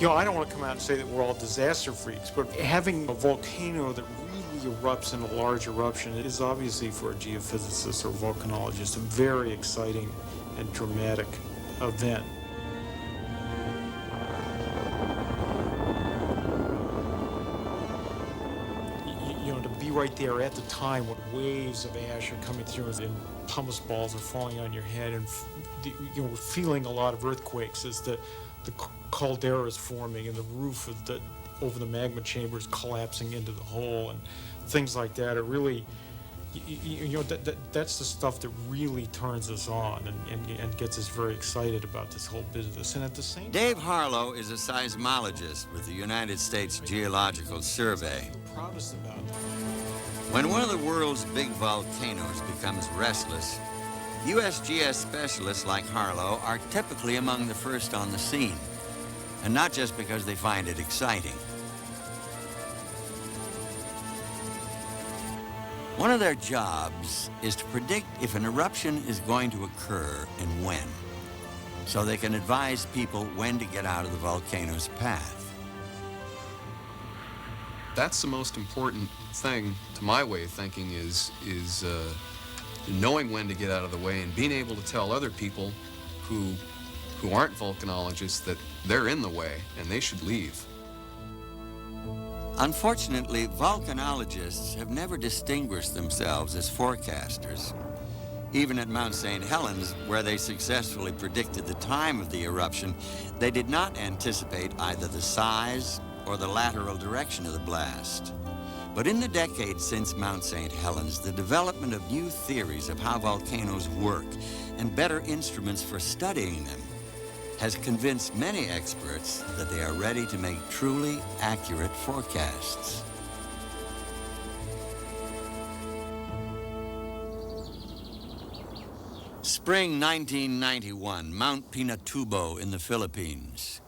I don't want to come out and say that we're all disaster freaks, but having a volcano that really erupts in a large eruption is obviously, for a geophysicist or volcanologist, a very exciting and dramatic event. To be right there at the time when waves of ash are coming through and pumice balls are falling on your head, and feeling a lot of earthquakes as the caldera is forming and the roof of over the magma chamber is collapsing into the hole, and things like that are really, that's the stuff that really turns us on and gets us very excited about this whole business. And at the same Dave Harlow is a seismologist with the United States Geological Survey. proudest about it. When one of the world's big volcanoes becomes restless, USGS specialists like Harlow are typically among the first on the scene, and not just because they find it exciting. One of their jobs is to predict if an eruption is going to occur and when, so they can advise people when to get out of the volcano's path. That's the most important thing, to my way of thinking, is knowing when to get out of the way and being able to tell other people who aren't volcanologists that they're in the way and they should leave. Unfortunately, volcanologists have never distinguished themselves as forecasters. Even at Mount St. Helens, where they successfully predicted the time of the eruption, they did not anticipate either the size or the lateral direction of the blast. But in the decades since Mount St. Helens, the development of new theories of how volcanoes work and better instruments for studying them has convinced many experts that they are ready to make truly accurate forecasts. Spring 1991, Mount Pinatubo in the Philippines.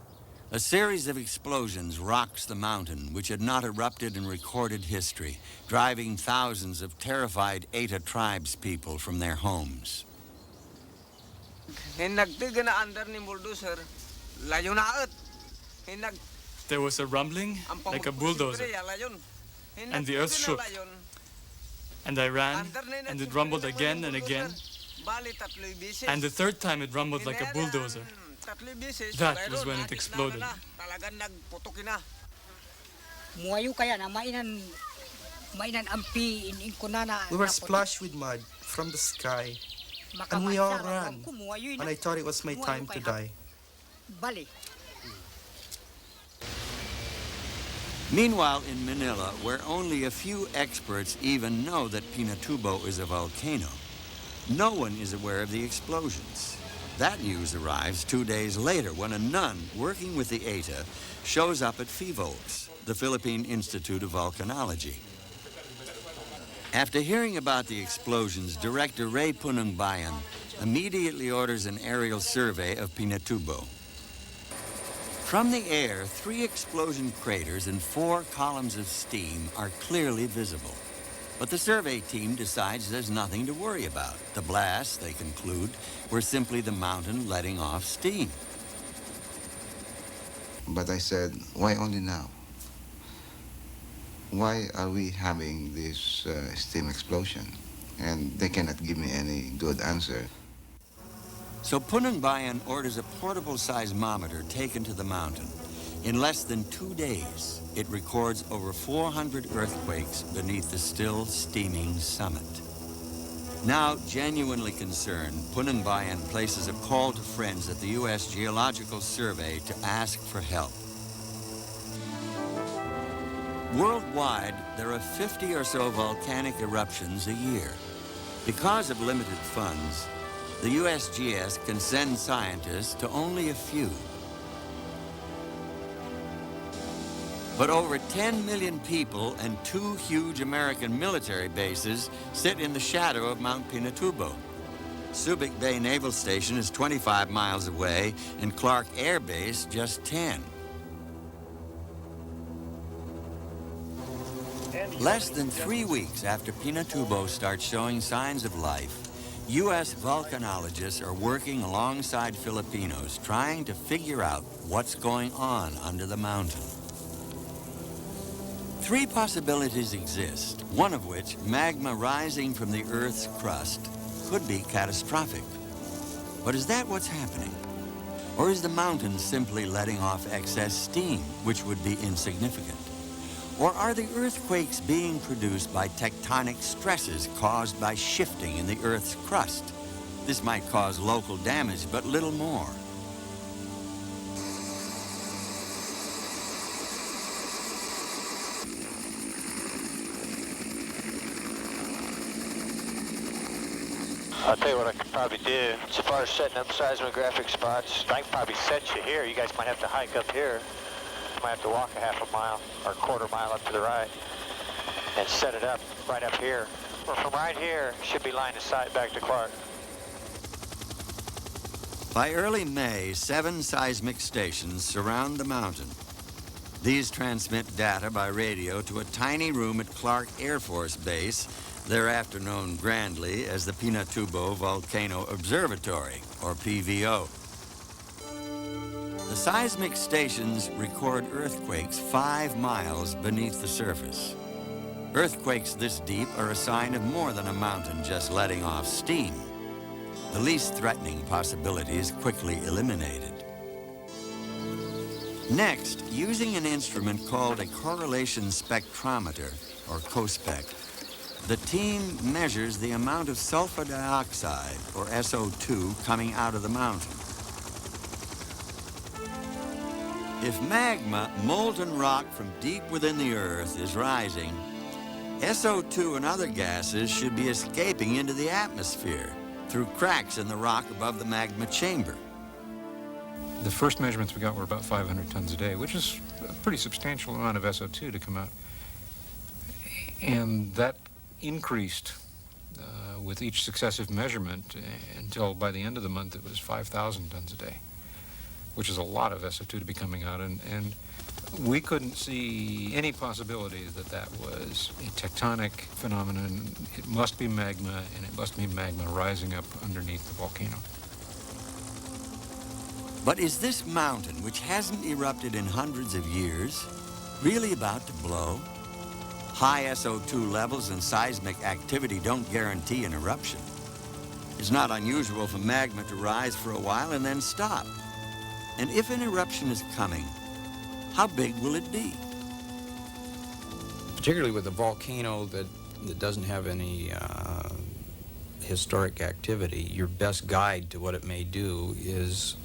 A series of explosions rocks the mountain, which had not erupted in recorded history, driving thousands of terrified Eta tribespeople from their homes. There was a rumbling, like a bulldozer, and the earth shook. And I ran, and it rumbled again and again, and the third time it rumbled like a bulldozer. That was when it exploded. We were splashed with mud from the sky, and we all ran, and I thought it was my time to die. Meanwhile, in Manila, where only a few experts even know that Pinatubo is a volcano, no one is aware of the explosions. That news arrives 2 days later when a nun working with the ETA shows up at PHIVOLCS, the Philippine Institute of Volcanology. After hearing about the explosions, Director Ray Punangbayan immediately orders an aerial survey of Pinatubo. From the air, 3 explosion craters and 4 columns of steam are clearly visible. But the survey team decides there's nothing to worry about. The blasts, they conclude, were simply the mountain letting off steam. But I said, why only now? Why are we having this steam explosion? And they cannot give me any good answer. So Punangbayan orders a portable seismometer taken to the mountain. In less than 2 days, it records over 400 earthquakes beneath the still steaming summit. Now genuinely concerned, Punangbayan places a call to friends at the U.S. Geological Survey to ask for help. Worldwide, there are 50 or so volcanic eruptions a year. Because of limited funds, the USGS can send scientists to only a few. But over 10 million people and 2 huge American military bases sit in the shadow of Mount Pinatubo. Subic Bay Naval Station is 25 miles away, and Clark Air Base just 10. Less than 3 weeks after Pinatubo starts showing signs of life, U.S. volcanologists are working alongside Filipinos trying to figure out what's going on under the mountain. Three possibilities exist, one of which, magma rising from the Earth's crust, could be catastrophic. But is that what's happening? Or is the mountain simply letting off excess steam, which would be insignificant? Or are the earthquakes being produced by tectonic stresses caused by shifting in the Earth's crust? This might cause local damage, but little more. I'll tell you what I could probably do. As far as setting up seismographic spots, I can probably set you here. You guys might have to hike up here. You might have to walk a half a mile or a quarter mile up to the right and set it up right up here. Or from right here, should be line of sight back to Clark. By early May, 7 seismic stations surround the mountain. These transmit data by radio to a tiny room at Clark Air Force Base, thereafter known grandly as the Pinatubo Volcano Observatory, or PVO. The seismic stations record earthquakes 5 miles beneath the surface. Earthquakes this deep are a sign of more than a mountain just letting off steam. The least threatening possibility is quickly eliminated. Next, using an instrument called a correlation spectrometer, or COSPEC, the team measures the amount of sulfur dioxide, or SO2, coming out of the mountain. If magma, molten rock from deep within the Earth, is rising, SO2 and other gases should be escaping into the atmosphere through cracks in the rock above the magma chamber. The first measurements we got were about 500 tons a day, which is a pretty substantial amount of SO2 to come out. And that increased with each successive measurement until by the end of the month it was 5,000 tons a day, which is a lot of SO2 to be coming out. And we couldn't see any possibility that that was a tectonic phenomenon. It must be magma, and it must be magma rising up underneath the volcano. But is this mountain, which hasn't erupted in hundreds of years, really about to blow? High SO2 levels and seismic activity don't guarantee an eruption. It's not unusual for magma to rise for a while and then stop. And if an eruption is coming, how big will it be? Particularly with a volcano that doesn't have any historic activity, your best guide to what it may do is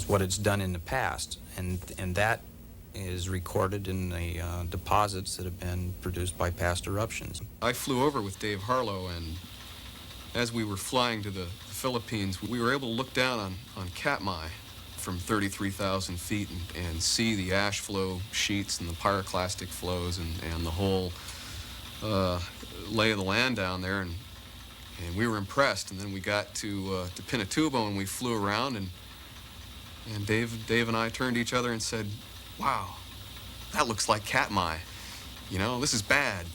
what it's done in the past, and that is recorded in the deposits that have been produced by past eruptions. I flew over with Dave Harlow, and as we were flying to the Philippines, we were able to look down on Katmai from 33,000 feet and see the ash flow sheets and the pyroclastic flows and the whole lay of the land down there, and we were impressed. And then we got to Pinatubo, and we flew around, and Dave and I turned to each other and said, "Wow, that looks like Katmai. You know, this is bad."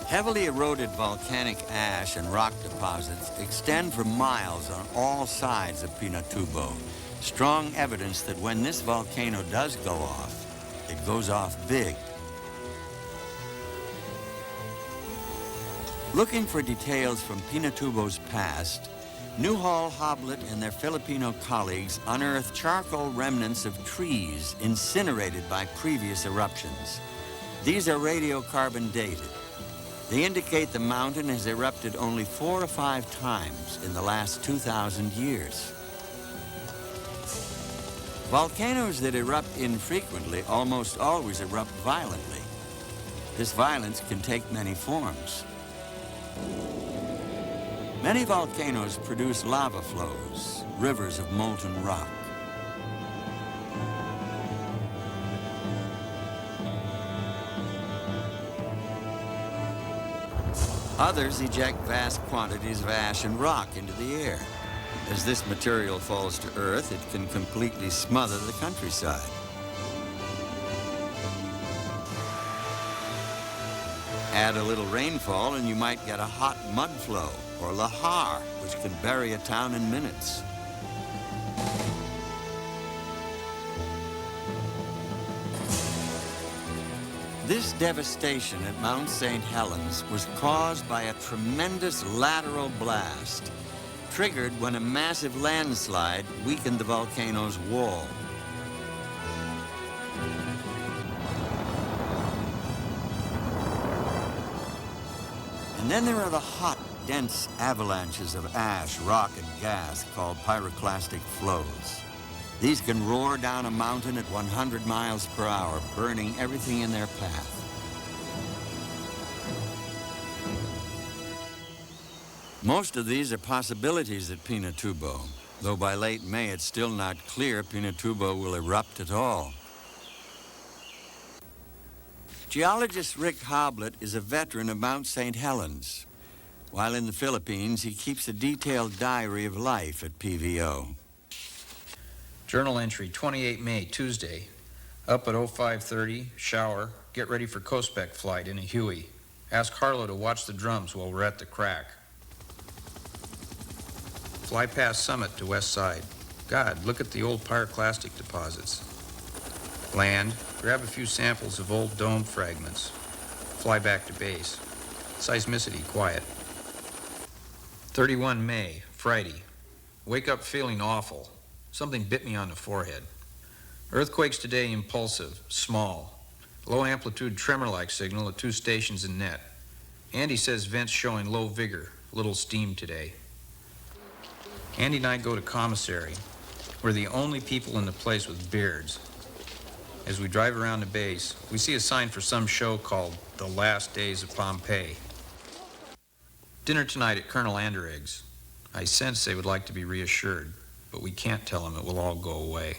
Heavily eroded volcanic ash and rock deposits extend for miles on all sides of Pinatubo. Strong evidence that when this volcano does go off, it goes off big. Looking for details from Pinatubo's past, Newhall, Hoblet, and their Filipino colleagues unearthed charcoal remnants of trees incinerated by previous eruptions. These are radiocarbon dated. They indicate the mountain has erupted only 4 or 5 times in the last 2,000 years. Volcanoes that erupt infrequently almost always erupt violently. This violence can take many forms. Many volcanoes produce lava flows, rivers of molten rock. Others eject vast quantities of ash and rock into the air. As this material falls to Earth, it can completely smother the countryside. Add a little rainfall and you might get a hot mud flow, or lahar, which can bury a town in minutes. This devastation at Mount St. Helens was caused by a tremendous lateral blast, triggered when a massive landslide weakened the volcano's wall. And then there are the hot, dense avalanches of ash, rock, and gas called pyroclastic flows. These can roar down a mountain at 100 miles per hour, burning everything in their path. Most of these are possibilities at Pinatubo, though by late May it's still not clear Pinatubo will erupt at all. Geologist Rick Hoblet is a veteran of Mount St. Helens. While in the Philippines, he keeps a detailed diary of life at PVO. Journal entry, 28 May, Tuesday. Up at 05:30, shower, get ready for Cospec flight in a Huey. Ask Harlow to watch the drums while we're at the crack. Fly past Summit to west side. God, look at the old pyroclastic deposits. Land, grab a few samples of old dome fragments. Fly back to base. Seismicity quiet. 31 May, Friday. Wake up feeling awful. Something bit me on the forehead. Earthquakes today impulsive, small. Low amplitude tremor-like signal at 2 stations in net. Andy says vents showing low vigor, little steam today. Andy and I go to commissary. We're the only people in the place with beards. As we drive around the base, we see a sign for some show called The Last Days of Pompeii. Dinner tonight at Colonel Anderegg's. I sense they would like to be reassured, but we can't tell them it will all go away.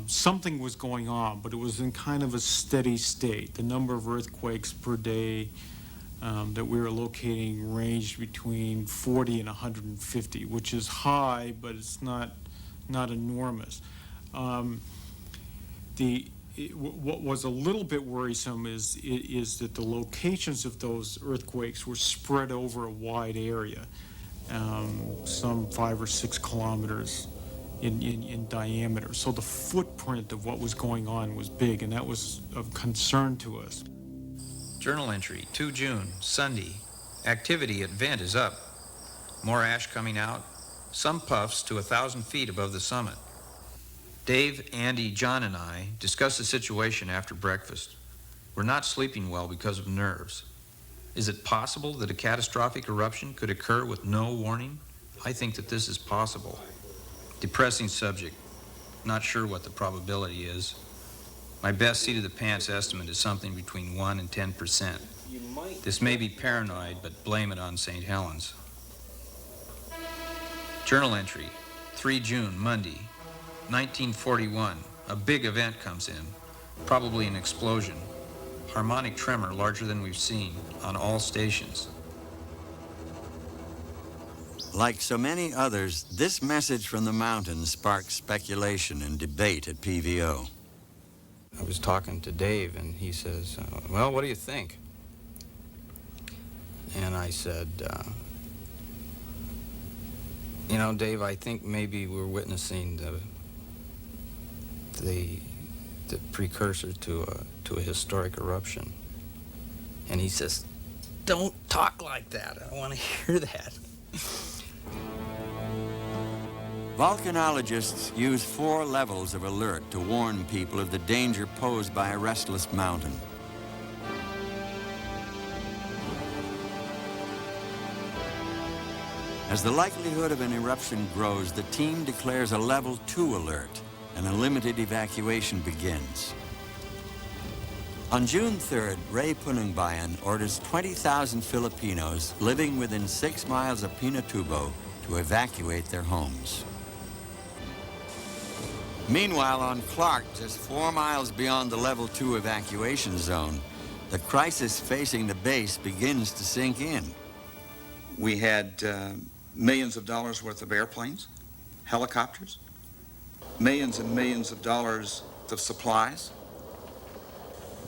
Something was going on, but it was in kind of a steady state. The number of earthquakes per day that we were locating ranged between 40 and 150, which is high, but it's not enormous. What was a little bit worrisome is that the locations of those earthquakes were spread over a wide area, some 5 or 6 kilometers in diameter. So the footprint of what was going on was big, and that was of concern to us. Journal entry, 2 June, Sunday. Activity at vent is up. More ash coming out. Some puffs to 1,000 feet above the summit. Dave, Andy, John, and I discussed the situation after breakfast. We're not sleeping well because of nerves. Is it possible that a catastrophic eruption could occur with no warning? I think that this is possible. Depressing subject. Not sure what the probability is. My best seat of the pants estimate is something between 1 and 10%. This may be paranoid, but blame it on St. Helens. Journal entry, 3 June, Monday, 1941. A big event comes in, probably an explosion. Harmonic tremor larger than we've seen on all stations. Like so many others, this message from the mountains sparked speculation and debate at PVO. I was talking to Dave, and he says, well, what do you think? And I said, you know, Dave, I think maybe we're witnessing the precursor to a historic eruption. And he says, don't talk like that. I don't want to hear that. Volcanologists use 4 levels of alert to warn people of the danger posed by a restless mountain. As the likelihood of an eruption grows, the team declares a level 2 alert, and a limited evacuation begins. On June 3rd, Ray Punangbayan orders 20,000 Filipinos living within 6 miles of Pinatubo to evacuate their homes. Meanwhile, on Clark, just 4 miles beyond the level 2 evacuation zone, the crisis facing the base begins to sink in. We had millions of dollars worth of airplanes, helicopters, millions and millions of dollars of supplies.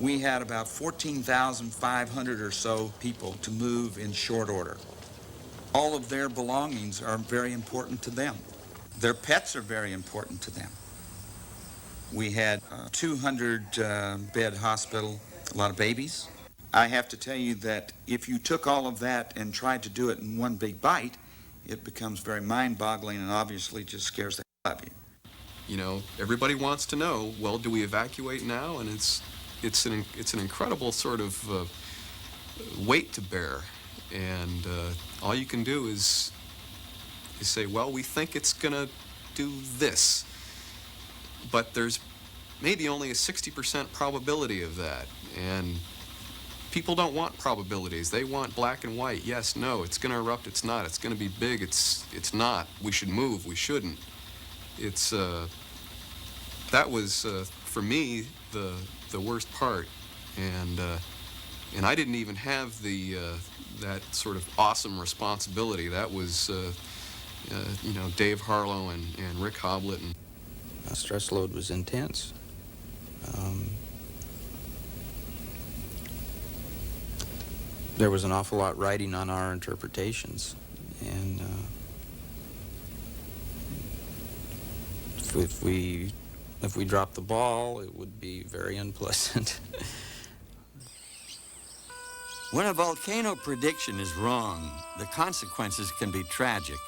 We had about 14,500 or so people to move in short order. All of their belongings are very important to them. Their pets are very important to them. We had a 200-bed hospital, a lot of babies. I have to tell you that if you took all of that and tried to do it in one big bite, it becomes very mind-boggling and obviously just scares the hell out of you. You know, everybody wants to know, well, do we evacuate now? And it's an incredible sort of weight to bear. And all you can do is say, well, we think it's going to do this. But there's maybe only a 60% probability of that. And people don't want probabilities. They want black and white. Yes, no, it's going to erupt, it's not. It's going to be big, it's not. We should move, we shouldn't. It's, that was, for me, the worst part. And I didn't even have that sort of awesome responsibility. That was, you know, Dave Harlow and Rick Hoblit. And stress load was intense. There was an awful lot riding on our interpretations, and if we dropped the ball, it would be very unpleasant. When a volcano prediction is wrong, the consequences can be tragic.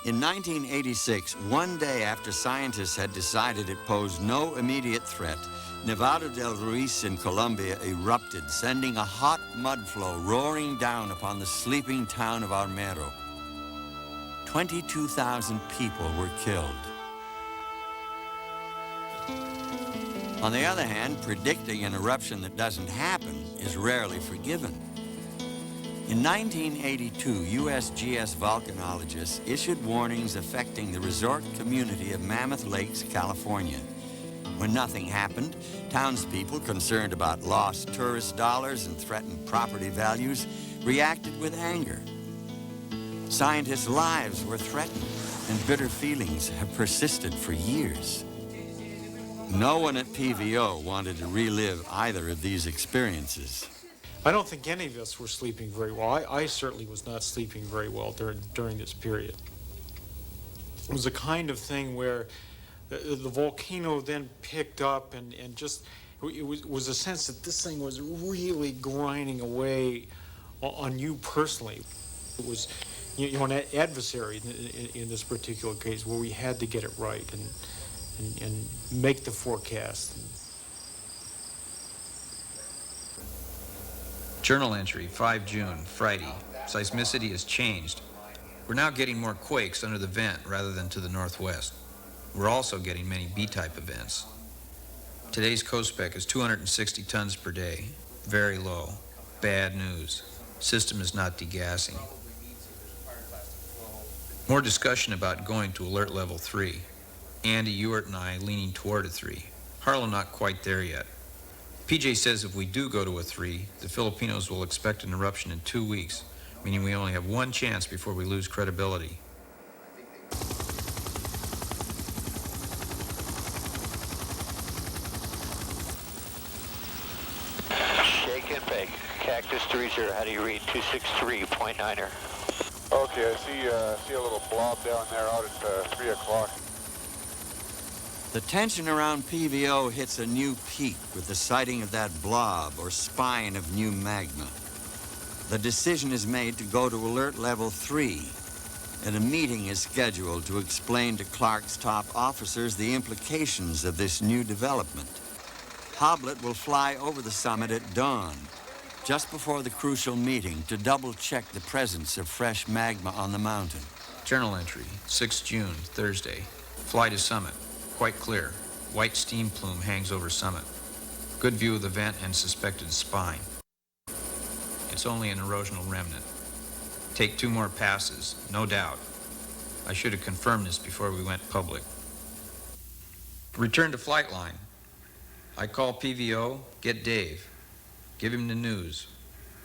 In 1986, one day after scientists had decided it posed no immediate threat, Nevado del Ruiz in Colombia erupted, sending a hot mud flow roaring down upon the sleeping town of Armero. 22,000 people were killed. On the other hand, predicting an eruption that doesn't happen is rarely forgiven. In 1982, USGS volcanologists issued warnings affecting the resort community of Mammoth Lakes, California. When nothing happened, townspeople concerned about lost tourist dollars and threatened property values reacted with anger. Scientists' lives were threatened, and bitter feelings have persisted for years. No one at PVO wanted to relive either of these experiences. I don't think any of us were sleeping very well. I certainly was not sleeping very well during this period. It was a kind of thing where the volcano then picked up and just, it was a sense that this thing was really grinding away on you personally. It was, you know, an adversary in this particular case where we had to get it right and make the forecast. Journal entry, 5 June, Friday. Seismicity has changed. We're now getting more quakes under the vent rather than to the northwest. We're also getting many B-type events. Today's co-spec is 260 tons per day. Very low. Bad news. System is not degassing. More discussion about going to alert level 3. Andy Ewart and I leaning toward a 3. Harlow not quite there yet. PJ says if we do go to a 3, the Filipinos will expect an eruption in 2 weeks, meaning we only have one chance before we lose credibility. Shake and bake. Cactus 30, how do you read? 263.9er. Okay, I see a little blob down there out at 3 o'clock. The tension around PVO hits a new peak with the sighting of that blob or spine of new magma. The decision is made to go to alert level 3, and a meeting is scheduled to explain to Clark's top officers the implications of this new development. Hoblit will fly over the summit at dawn, just before the crucial meeting, to double-check the presence of fresh magma on the mountain. Journal entry, 6 June, Thursday. Fly to summit. Quite clear. White steam plume hangs over summit. Good view of the vent and suspected spine. It's only an erosional remnant. Take 2 more passes, no doubt. I should have confirmed this before we went public. Return to flight line. I call PVO, get Dave. Give him the news.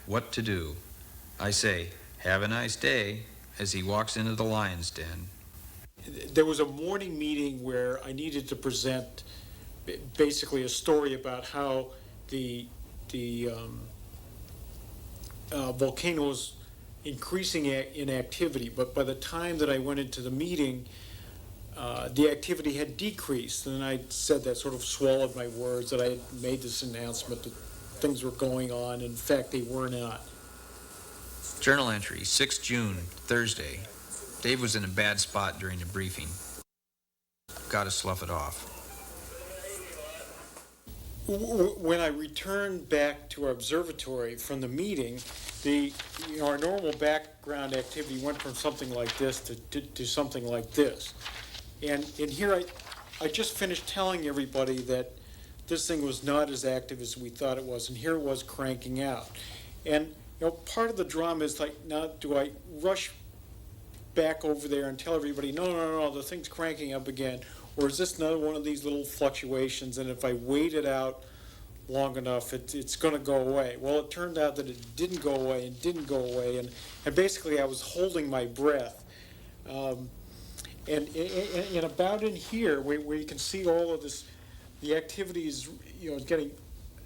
What to do. I say, have a nice day, as he walks into the lion's den. There was a morning meeting where I needed to present basically a story about how the the volcano was increasing in activity, but by the time that I went into the meeting, the activity had decreased, and I said that, sort of swallowed my words, that I had made this announcement that things were going on. In fact, they were not. Journal entry, 6 June, Thursday. Dave was in a bad spot during the briefing. Got to slough it off. When I returned back to our observatory from the meeting, our normal background activity went from something like this to something like this. And here I just finished telling everybody that this thing was not as active as we thought it was, and here it was cranking out. And part of the drama is like, now do I rush back over there and tell everybody, no, the thing's cranking up again, or is this another one of these little fluctuations, and if I wait it out long enough, it's going to go away? Well, it turned out that it didn't go away, and basically I was holding my breath. And about in here, where you can see all of this, the activity is,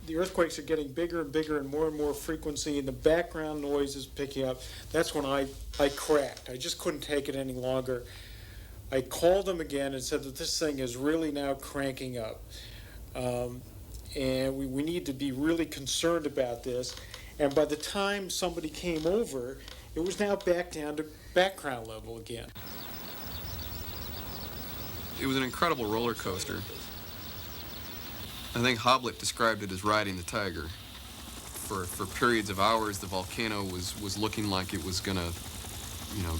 the earthquakes are getting bigger and bigger and more frequency, and the background noise is picking up. That's when I cracked. I just couldn't take it any longer. I called them again and said that this thing is really now cranking up. And we need to be really concerned about this. And by the time somebody came over, it was now back down to background level again. It was an incredible roller coaster. I think Hoblit described it as riding the tiger. For periods of hours, the volcano was looking like it was going to,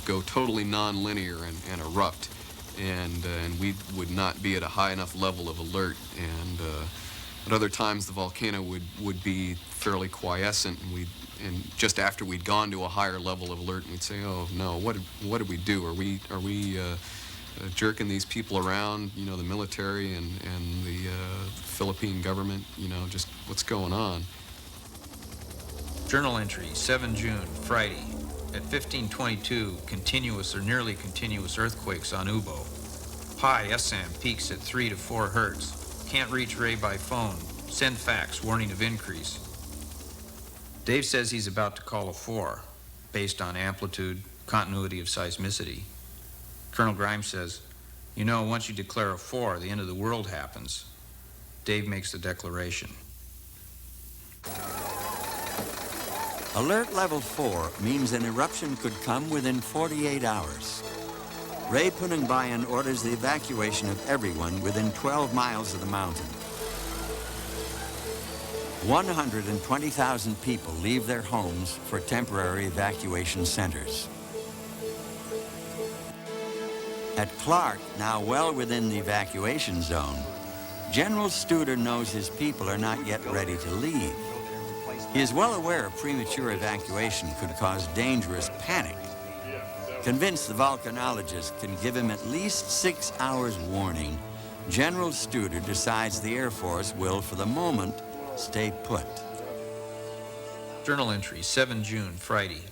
go totally non-linear and erupt, and we would not be at a high enough level of alert. And at other times, the volcano would be fairly quiescent, and just after we'd gone to a higher level of alert, we'd say, "Oh no, what did we do? Are we jerking these people around, the military and the Philippine government, just what's going on?" Journal entry, 7 June, Friday. At 1522, continuous or nearly continuous earthquakes on Ubo. High SAM peaks at 3 to 4 hertz. Can't reach Ray by phone. Send fax, warning of increase. Dave says he's about to call a 4, based on amplitude, continuity of seismicity. Colonel Grimes says, once you declare a 4, the end of the world happens. Dave makes the declaration. Alert level 4 means an eruption could come within 48 hours. Ray Punangbayan orders the evacuation of everyone within 12 miles of the mountain. 120,000 people leave their homes for temporary evacuation centers. At Clark, now well within the evacuation zone, General Studer knows his people are not yet ready to leave. He is well aware of premature evacuation could cause dangerous panic. Convinced the volcanologists can give him at least 6 hours warning, General Studer decides the Air Force will, for the moment, stay put. Journal entry, 7 June, Friday.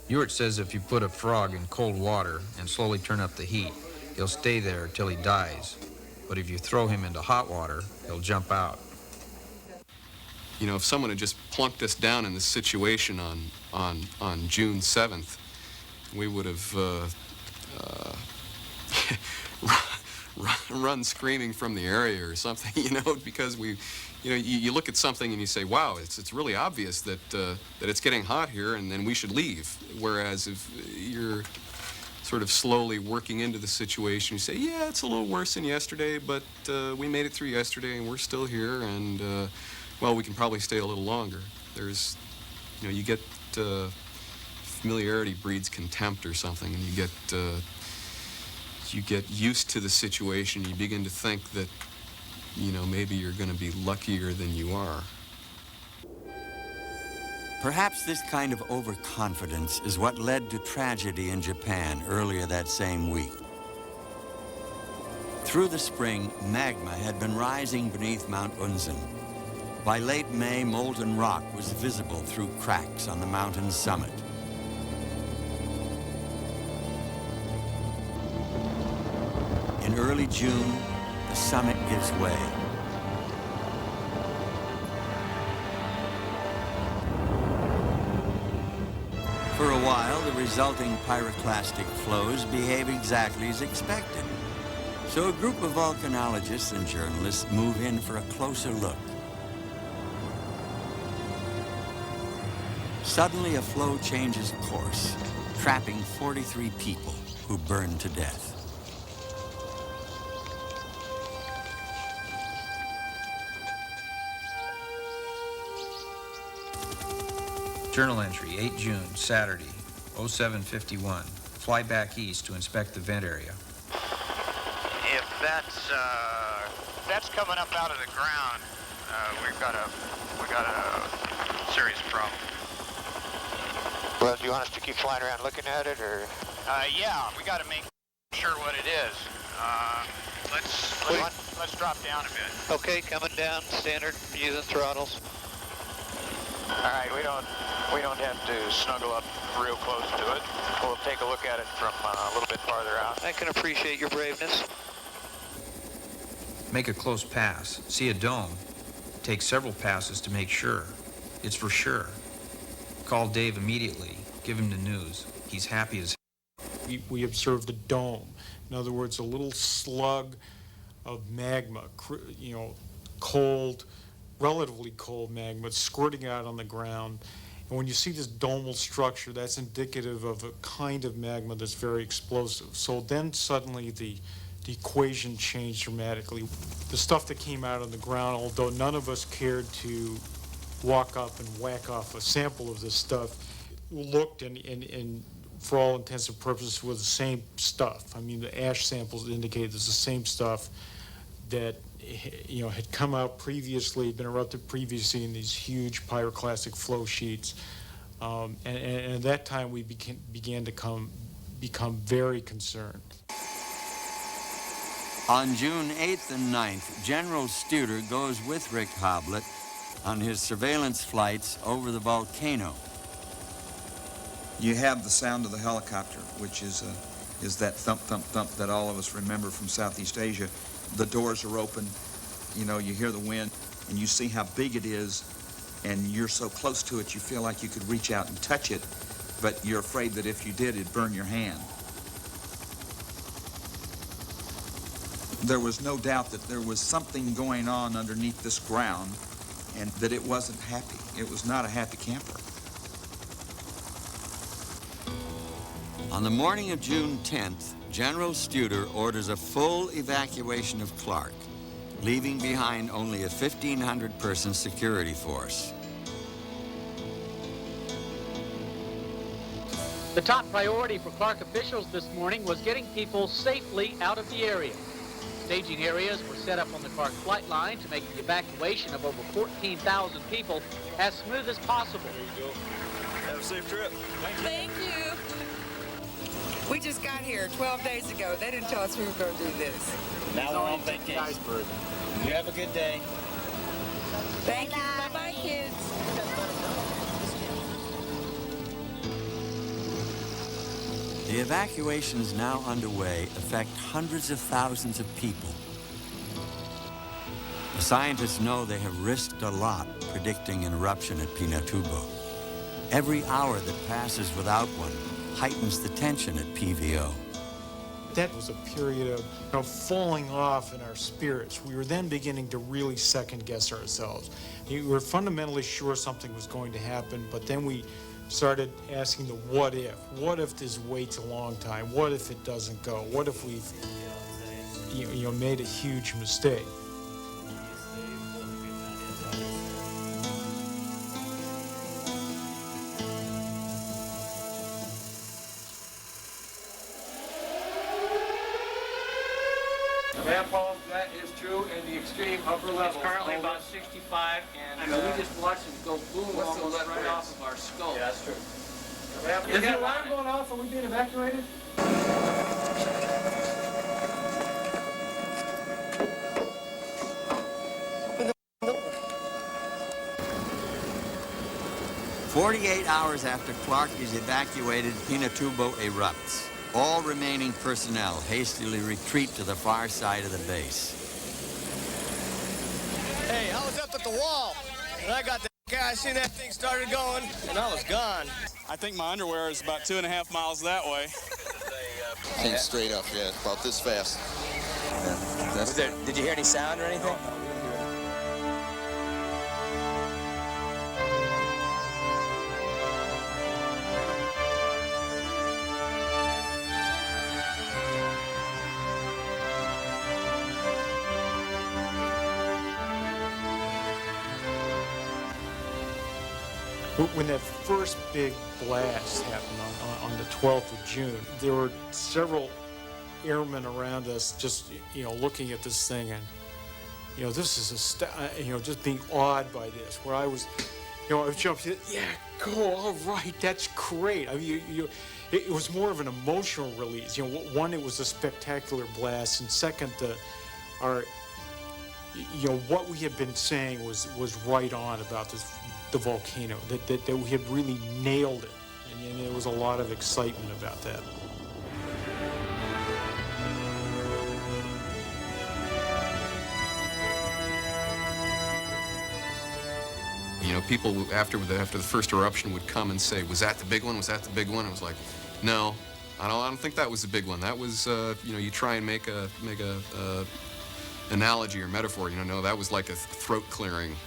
Ewart says if you put a frog in cold water and slowly turn up the heat, he'll stay there till he dies. But if you throw him into hot water, he'll jump out. If someone had just plunked us down in this situation on June 7th, we would have run screaming from the area or something, because you look at something and you say, wow, it's really obvious that it's getting hot here, and then we should leave. Whereas if you're sort of slowly working into the situation, you say, yeah, it's a little worse than yesterday, but we made it through yesterday and we're still here, and well, we can probably stay a little longer. There's, you get familiarity breeds contempt or something, and you get used to the situation. You begin to think that, maybe you're going to be luckier than you are. Perhaps this kind of overconfidence is what led to tragedy in Japan earlier that same week. Through the spring, magma had been rising beneath Mount Unzen. By late May, molten rock was visible through cracks on the mountain's summit. In early June, the summit gives way. while, the resulting pyroclastic flows behave exactly as expected. So a group of volcanologists and journalists move in for a closer look. Suddenly, a flow changes course, trapping 43 people who burn to death. Journal entry, 8 June, Saturday, 0751. Fly back east to inspect the vent area. If that's coming up out of the ground, we got a serious problem. Well, do you want us to keep flying around looking at it, or? Yeah, we got to make sure what it is. Let's drop down a bit. Okay, coming down, standard, using throttles. All right, we don't have to snuggle up real close to it. We'll take a look at it from a little bit farther out. I can appreciate your braveness. Make a close pass. See a dome. Take several passes to make sure. It's for sure. Call Dave immediately. Give him the news. He's happy as we observed a dome. In other words, a little slug of magma, cold, relatively cold magma squirting out on the ground. And when you see this domal structure, that's indicative of a kind of magma that's very explosive. So then suddenly the equation changed dramatically. The stuff that came out on the ground, although none of us cared to walk up and whack off a sample of this stuff, looked and for all intents and purposes was the same stuff. I mean, the ash samples indicated it's the same stuff that had come out previously, been erupted previously in these huge pyroclastic flow sheets. And at that time, we began to become very concerned. On June 8th and 9th, General Studer goes with Rick Hoblet on his surveillance flights over the volcano. You have the sound of the helicopter, which is that thump, thump, thump that all of us remember from Southeast Asia. The doors are open, you hear the wind, and you see how big it is, and you're so close to it, you feel like you could reach out and touch it, but you're afraid that if you did, it'd burn your hand. There was no doubt that there was something going on underneath this ground, and that it wasn't happy. It was not a happy camper. On the morning of June 10th, General Studer orders a full evacuation of Clark, leaving behind only a 1,500-person security force. The top priority for Clark officials this morning was getting people safely out of the area. Staging areas were set up on the Clark flight line to make the evacuation of over 14,000 people as smooth as possible. There you go. Have a safe trip. Thank you. We just got here 12 days ago. They didn't tell us we were going to do this. Now we're on vacation. Iceberg. You have a good day. Thank you. Bye-bye, kids. The evacuations now underway affect hundreds of thousands of people. The scientists know they have risked a lot predicting an eruption at Pinatubo. Every hour that passes without one heightens the tension at PVO. That was a period of falling off in our spirits. We were then beginning to really second guess ourselves. We were fundamentally sure something was going to happen, but then we started asking the what if. What if this waits a long time? What if it doesn't go? What if we've made a huge mistake? That is true in the extreme upper level. It's currently about 65, and we just watched it go boom almost right off of our skull. Yeah, that's true. Is the alarm going off? Are we being evacuated? "48 hours after Clark is evacuated, Pinatubo erupts. All remaining personnel hastily retreat to the far side of the base. Hey, I was up at the wall, and I got the I seen that thing started going, and I was gone. I think my underwear is about 2.5 miles that way. Came straight up, yeah, about this fast. Yeah, did you hear any sound or anything? When that first big blast happened on the 12th of June, there were several airmen around us just, looking at this thing and, this is just being awed by this, where I was, I was jumping, yeah, go, all right, that's great. I mean, it was more of an emotional release. One, it was a spectacular blast, and second, what we had been saying was right on about the volcano, that we had really nailed it, and there was a lot of excitement about that. People after the first eruption would come and say, "Was that the big one? Was that the big one?" I was like, "No, I don't think that was the big one. That was, you try and make a analogy or metaphor. No, that was like a throat clearing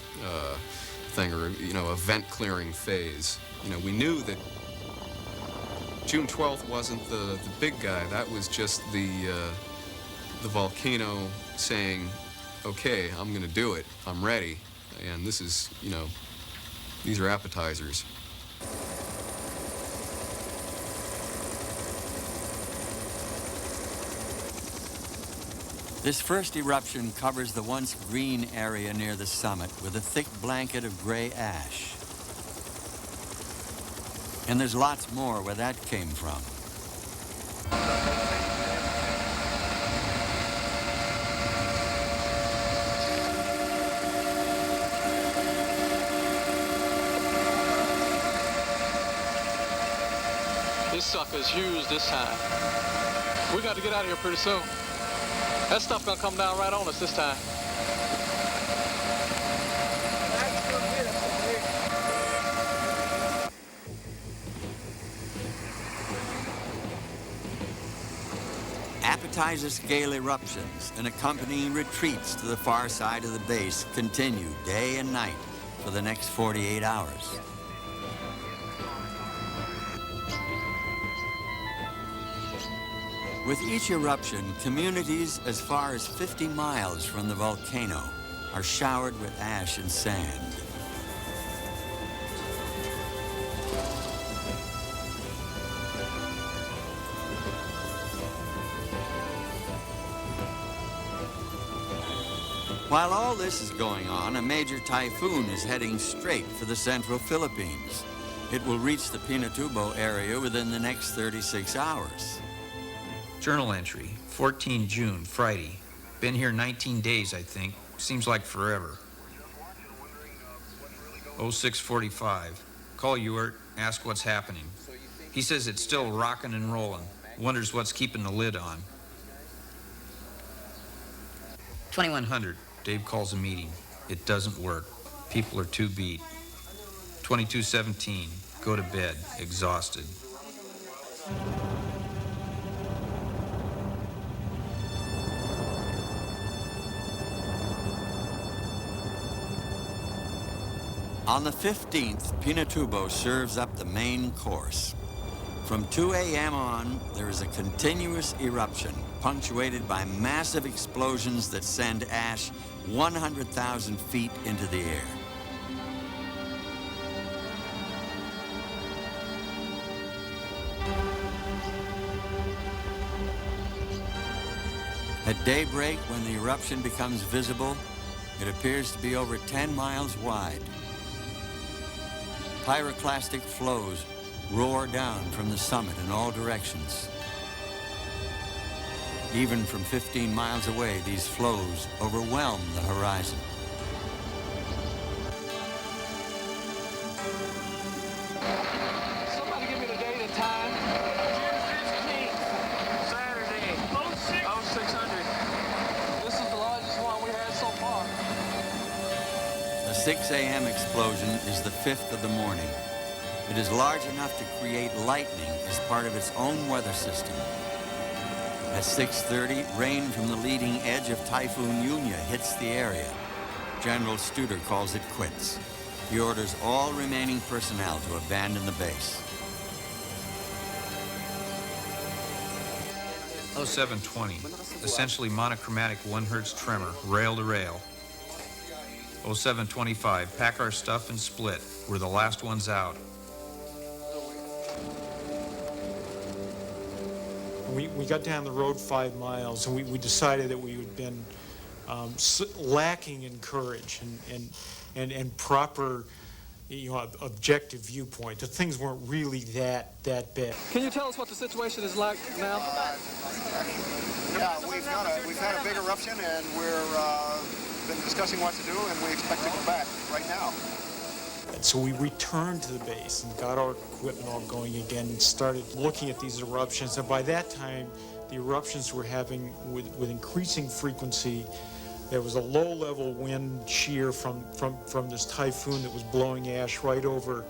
thing, or a vent clearing phase. We knew that June 12th wasn't the big guy. That was just the volcano saying, okay, I'm going to do it. I'm ready, and this is, these are appetizers." This first eruption covers the once green area near the summit with a thick blanket of gray ash. And there's lots more where that came from. This sucker's huge this time. We got to get out of here pretty soon. That stuff gonna come down right on us this time. Appetizer-scale eruptions and accompanying retreats to the far side of the base continue day and night for the next 48 hours. With each eruption, communities as far as 50 miles from the volcano are showered with ash and sand. While all this is going on, a major typhoon is heading straight for the central Philippines. It will reach the Pinatubo area within the next 36 hours. Journal entry, 14 June, Friday. Been here 19 days, I think. Seems like forever. 0645. Call Ewart, ask what's happening. He says it's still rocking and rolling. Wonders what's keeping the lid on. 2100. Dave calls a meeting. It doesn't work. People are too beat. 2217. Go to bed, exhausted. On the 15th, Pinatubo serves up the main course. From 2 a.m. on, there is a continuous eruption, punctuated by massive explosions that send ash 100,000 feet into the air. At daybreak, when the eruption becomes visible, it appears to be over 10 miles wide. Pyroclastic flows roar down from the summit in all directions. Even from 15 miles away, these flows overwhelm the horizon. Somebody give me the date and time. June 15th, Saturday, 0600. This is the largest one we had so far. The The 6 a.m. explosion is the 5th of the morning. It is large enough to create lightning as part of its own weather system. At 6:30, rain from the leading edge of Typhoon Yunya hits the area. General Studer calls it quits. He orders all remaining personnel to abandon the base. 0720, essentially monochromatic 1 hertz tremor, rail to rail. 0725, pack our stuff and split. We're the last ones out. We got down the road 5 miles, and we decided that we had been lacking in courage and proper, objective viewpoint. That things weren't really that bad. Can you tell us what the situation is like now? Yeah, we've had a big eruption, and we're been discussing what to do, and we expect to go back right now. So we returned to the base and got our equipment all going again and started looking at these eruptions. And by that time, the eruptions were having, with increasing frequency, there was a low-level wind shear from this typhoon that was blowing ash right over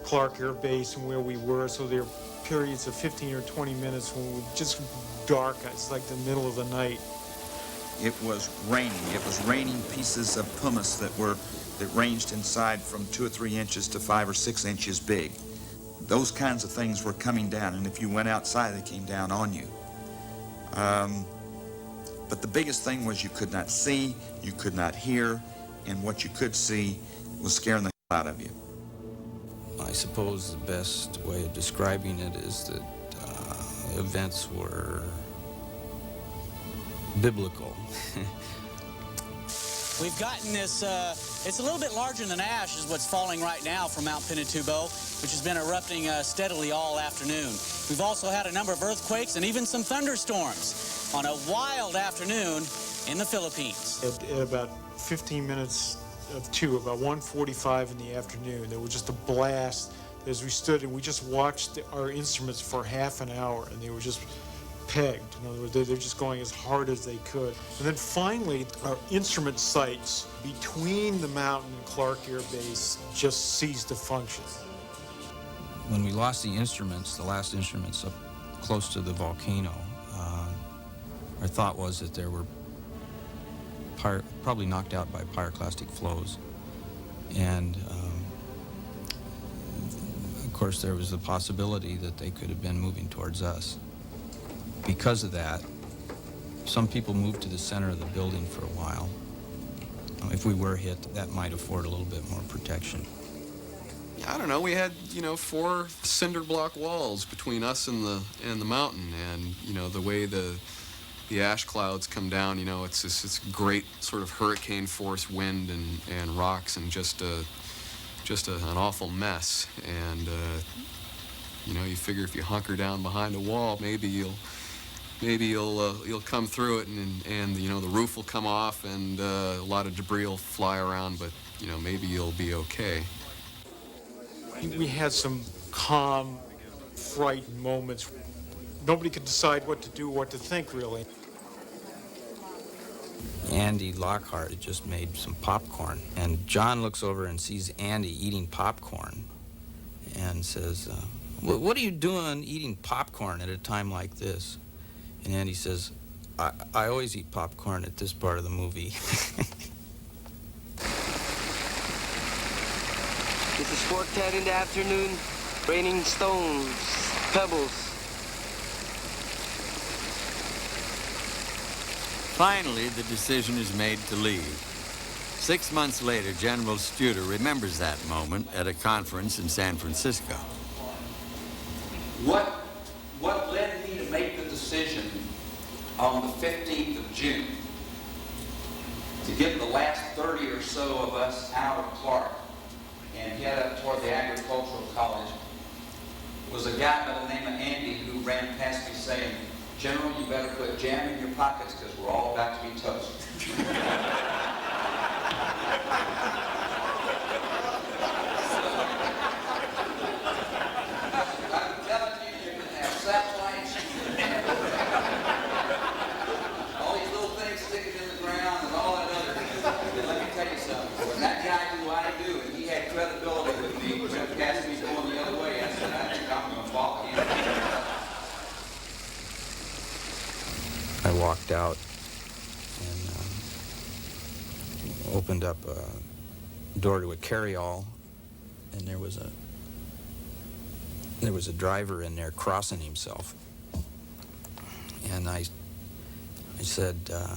Clark Air Base and where we were. So there were periods of 15 or 20 minutes when it was just dark. It's like the middle of the night. It was raining. It was raining pieces of pumice that ranged inside from 2 or 3 inches to 5 or 6 inches big. Those kinds of things were coming down, and if you went outside, they came down on you. But the biggest thing was you could not see, you could not hear, and what you could see was scaring the hell out of you. I suppose the best way of describing it is that events were biblical. We've gotten this, it's a little bit larger than ash is what's falling right now from Mount Pinatubo, which has been erupting steadily all afternoon. We've also had a number of earthquakes and even some thunderstorms on a wild afternoon in the Philippines. At about 15 minutes of 2, about 1:45 in the afternoon, there was just a blast as we stood, and we just watched our instruments for half an hour, and they were just pegged. In other words, they're just going as hard as they could. And then finally, our instrument sites between the mountain and Clark Air Base just ceased to function. When we lost the instruments, the last instruments up close to the volcano, our thought was that there were probably knocked out by pyroclastic flows. And of course, there was the possibility that they could have been moving towards us. Because of that, some people moved to the center of the building for a while. If we were hit, that might afford a little bit more protection. I don't know, we had, 4 cinder block walls between us and the mountain, and, the way the ash clouds come down, it's this great sort of hurricane force wind and rocks and just an awful mess. And, you figure if you hunker down behind a wall, maybe you'll come through it, and the roof will come off, and a lot of debris will fly around, but maybe you'll be okay. We had some calm, frightened moments. Nobody could decide what to do, what to think, really. Andy Lockhart had just made some popcorn, and John looks over and sees Andy eating popcorn and says, what are you doing eating popcorn at a time like this? And Andy says, I always eat popcorn at this part of the movie. This is 4:10 in the afternoon, raining stones, pebbles. Finally, the decision is made to leave. 6 months later, General Studer remembers that moment at a conference in San Francisco. What led me to make the decision on the 15th of June to get the last 30 or so of us out of Clark and head up toward the agricultural college was a guy by the name of Andy who ran past me saying, "General, you better put jam in your pockets because we're all about to be toast." I'm telling you, you can have satellites, all these little things sticking in the ground and all that other. And let me tell you something, when that guy walked out and opened up a door to a carryall, and there was a driver in there crossing himself. And I said, do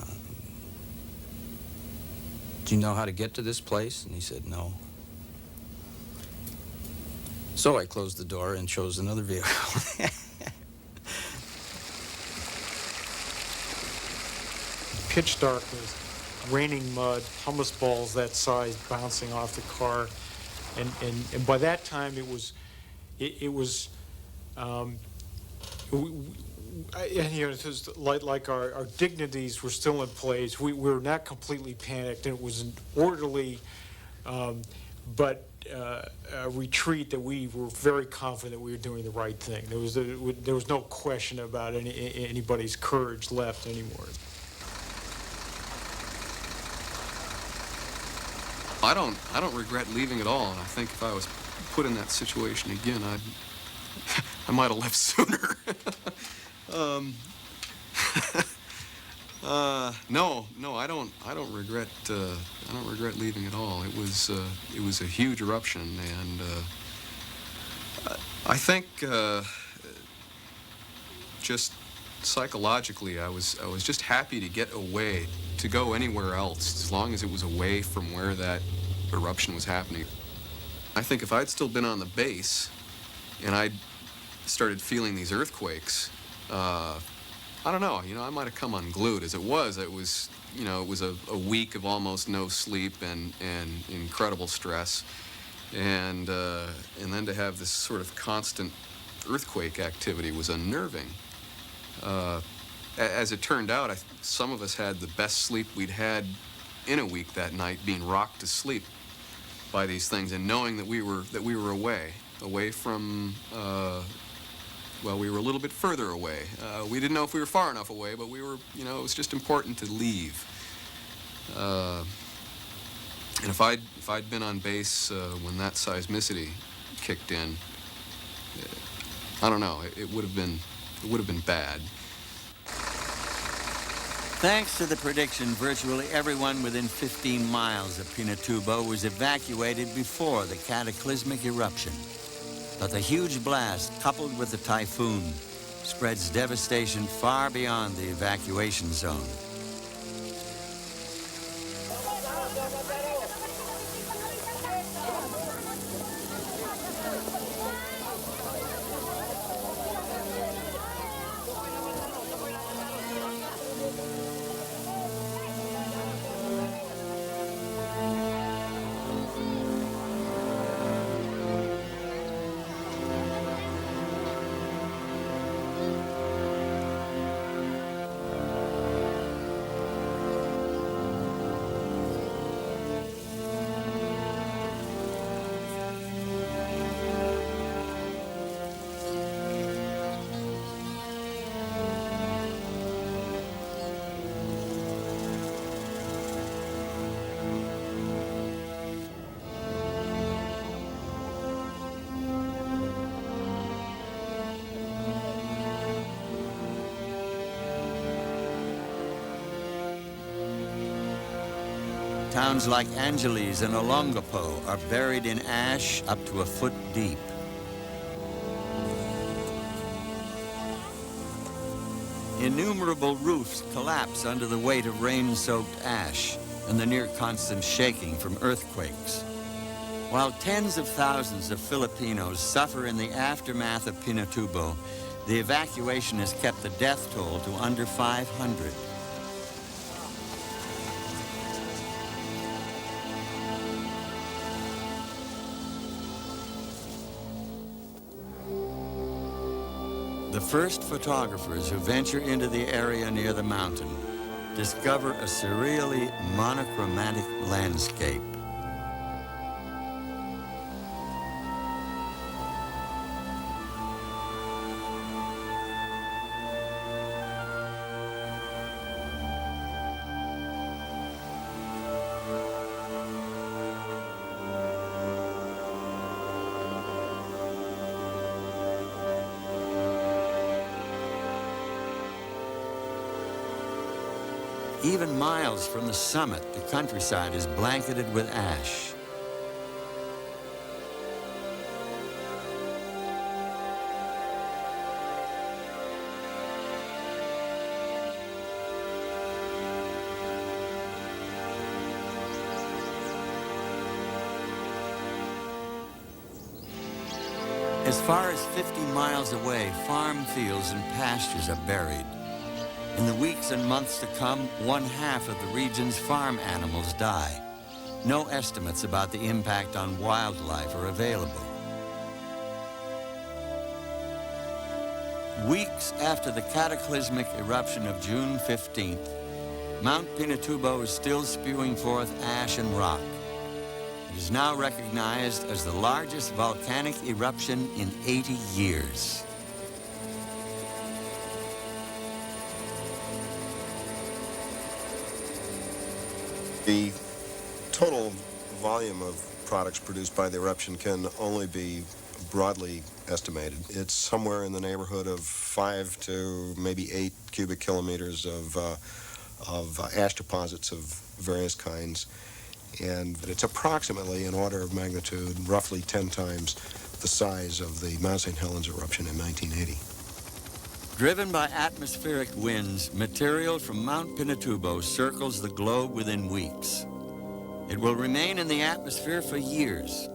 you know how to get to this place? And he said, no. So I closed the door and chose another vehicle. Pitch darkness, raining mud, pumice balls that size bouncing off the car, and by that time it was it was like our dignities were still in place. We were not completely panicked, and it was an orderly but a retreat that we were very confident we were doing the right thing. There was no question about anybody's courage left anymore. I don't regret leaving at all, and I think if I was put in that situation again, I might have left sooner. No, I don't regret leaving at all. It was a huge eruption, and I think just psychologically, I was just happy to get away, to go anywhere else, as long as it was away from where that eruption was happening. I think if I'd still been on the base and I'd started feeling these earthquakes, I don't know, I might have come unglued. As it was, it was a week of almost no sleep and incredible stress, and then to have this sort of constant earthquake activity was unnerving. As it turned out, some of us had the best sleep we'd had in a week that night, being rocked to sleep by these things and knowing that we were away from. Well, we were a little bit further away. We didn't know if we were far enough away, but we were. It was just important to leave. And if I'd been on base when that seismicity kicked in, I don't know. It would have been bad. Thanks to the prediction, virtually everyone within 15 miles of Pinatubo was evacuated before the cataclysmic eruption. But the huge blast, coupled with the typhoon, spreads devastation far beyond the evacuation zone. Towns like Angeles and Olongapo are buried in ash up to a foot deep. Innumerable roofs collapse under the weight of rain-soaked ash and the near-constant shaking from earthquakes. While tens of thousands of Filipinos suffer in the aftermath of Pinatubo, the evacuation has kept the death toll to under 500. The first photographers who venture into the area near the mountain discover a surreally monochromatic landscape. Even miles from the summit, the countryside is blanketed with ash. As far as 50 miles away, farm fields and pastures are buried. In the weeks and months to come, 1/2 of the region's farm animals die. No estimates about the impact on wildlife are available. Weeks after the cataclysmic eruption of June 15th, Mount Pinatubo is still spewing forth ash and rock. It is now recognized as the largest volcanic eruption in 80 years. The total volume of products produced by the eruption can only be broadly estimated. It's somewhere in the neighborhood of 5 to maybe 8 cubic kilometers of ash deposits of various kinds. And it's approximately an order of magnitude, roughly 10 times the size of the Mount St. Helens eruption in 1980. Driven by atmospheric winds, material from Mount Pinatubo circles the globe within weeks. It will remain in the atmosphere for years,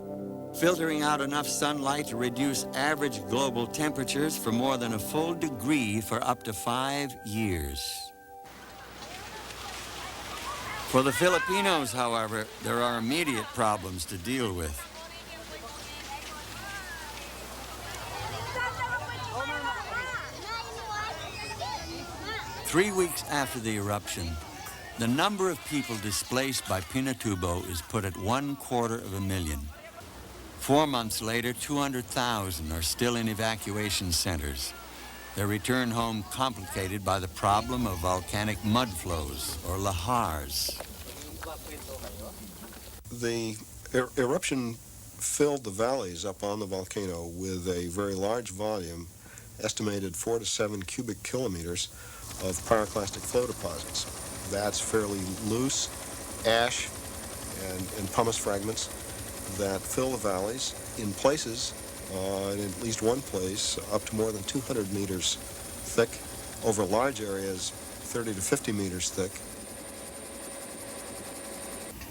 filtering out enough sunlight to reduce average global temperatures for more than a full degree for up to 5 years. For the Filipinos, however, there are immediate problems to deal with. Three weeks after the eruption, the number of people displaced by Pinatubo is put at 250,000. 4 months later, 200,000 are still in evacuation centers. Their return home complicated by the problem of volcanic mud flows, or lahars. The eruption filled the valleys up on the volcano with a very large volume, estimated 4 to 7 cubic kilometers of pyroclastic flow deposits. That's fairly loose ash and pumice fragments that fill the valleys in places, in at least one place, up to more than 200 meters thick, over large areas 30 to 50 meters thick.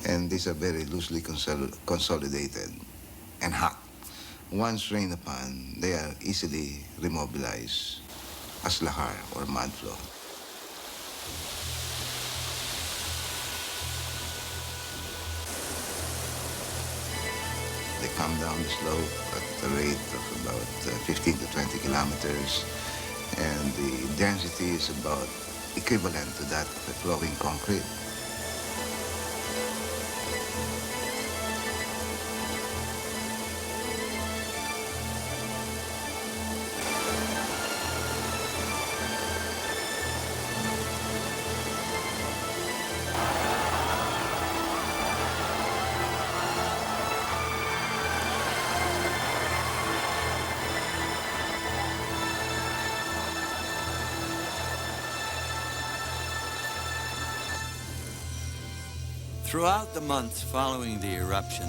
And these are very loosely consolidated and hot. Once rained upon, they are easily remobilized as lahar or mud flow. They come down the slope at a rate of about 15 to 20 kilometers, and the density is about equivalent to that of a flowing concrete. Throughout the months following the eruption,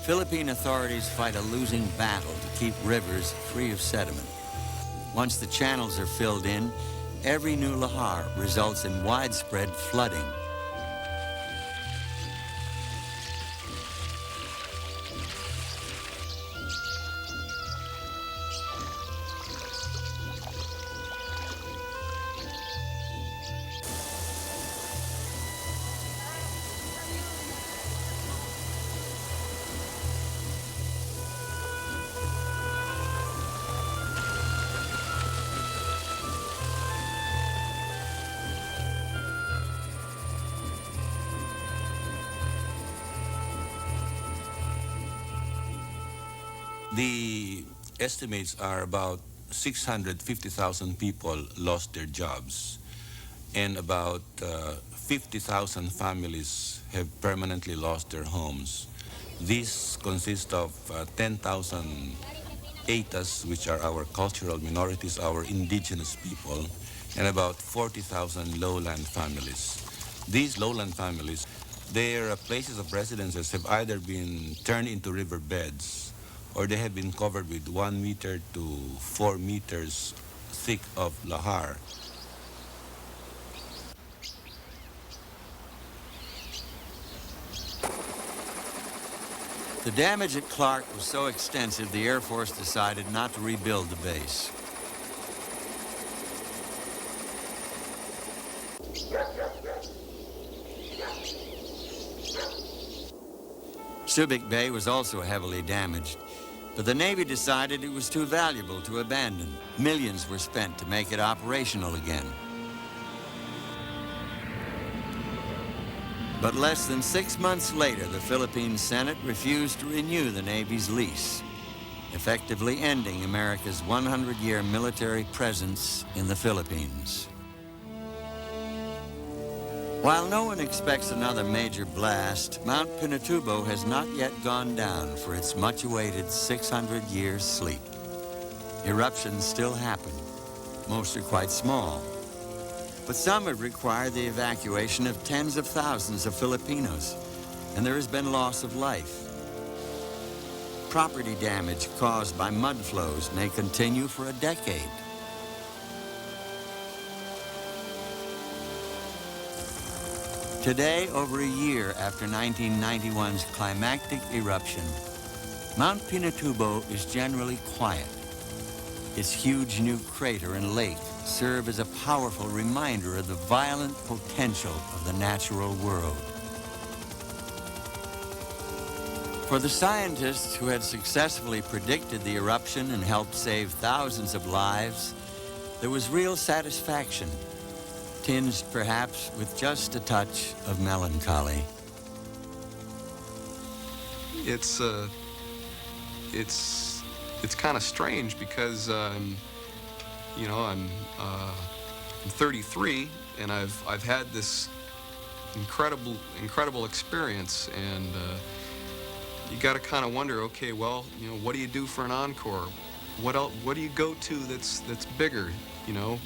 Philippine authorities fight a losing battle to keep rivers free of sediment. Once the channels are filled in, every new lahar results in widespread flooding. The estimates are about 650,000 people lost their jobs, and about 50,000 families have permanently lost their homes. This consists of 10,000 Aitas, which are our cultural minorities, our indigenous people, and about 40,000 lowland families. These lowland families, their places of residences have either been turned into riverbeds or they have been covered with 1 meter to 4 meters thick of lahar. The damage at Clark was so extensive, the Air Force decided not to rebuild the base. Subic Bay was also heavily damaged, but the Navy decided it was too valuable to abandon. Millions were spent to make it operational again. But less than 6 months later, the Philippine Senate refused to renew the Navy's lease, effectively ending America's 100-year military presence in the Philippines. While no one expects another major blast, Mount Pinatubo has not yet gone down for its much-awaited 600-year sleep. Eruptions still happen. Most are quite small. But some have required the evacuation of tens of thousands of Filipinos, and there has been loss of life. Property damage caused by mud flows may continue for a decade. Today, over a year after 1991's climactic eruption, Mount Pinatubo is generally quiet. Its huge new crater and lake serve as a powerful reminder of the violent potential of the natural world. For the scientists who had successfully predicted the eruption and helped save thousands of lives, there was real satisfaction, tinged perhaps with just a touch of melancholy. It's kind of strange because you know, I'm 33 and I've had this incredible experience, and you got to kind of wonder, okay, well, you know, what do you do for an encore? What else? What do you go to that's bigger? You know,